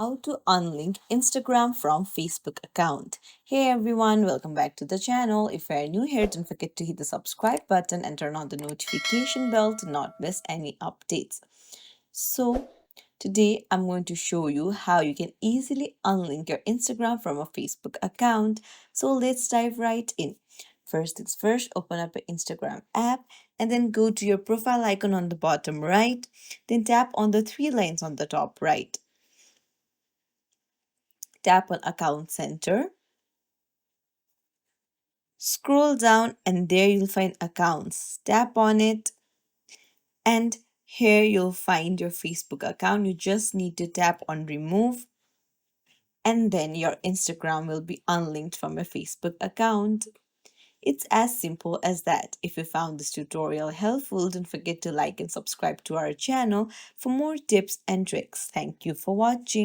How to unlink Instagram from Facebook account. Hey everyone, welcome back to the channel. If you're new here, don't forget to hit the subscribe button and turn on the notification bell to not miss any updates. So, today I'm going to show you how you can easily unlink your Instagram from a Facebook account. So, let's dive right in. First things first, open up your Instagram app and then go to your profile icon on the bottom right. Then tap on the three lines on the top right. Tap on Account Center, scroll down, and there you'll find Accounts. Tap on it, and here you'll find your Facebook account. You just need to tap on Remove, and then your Instagram will be unlinked from your Facebook account. It's as simple as that. If you found this tutorial helpful, don't forget to like and subscribe to our channel for more tips and tricks. Thank you for watching.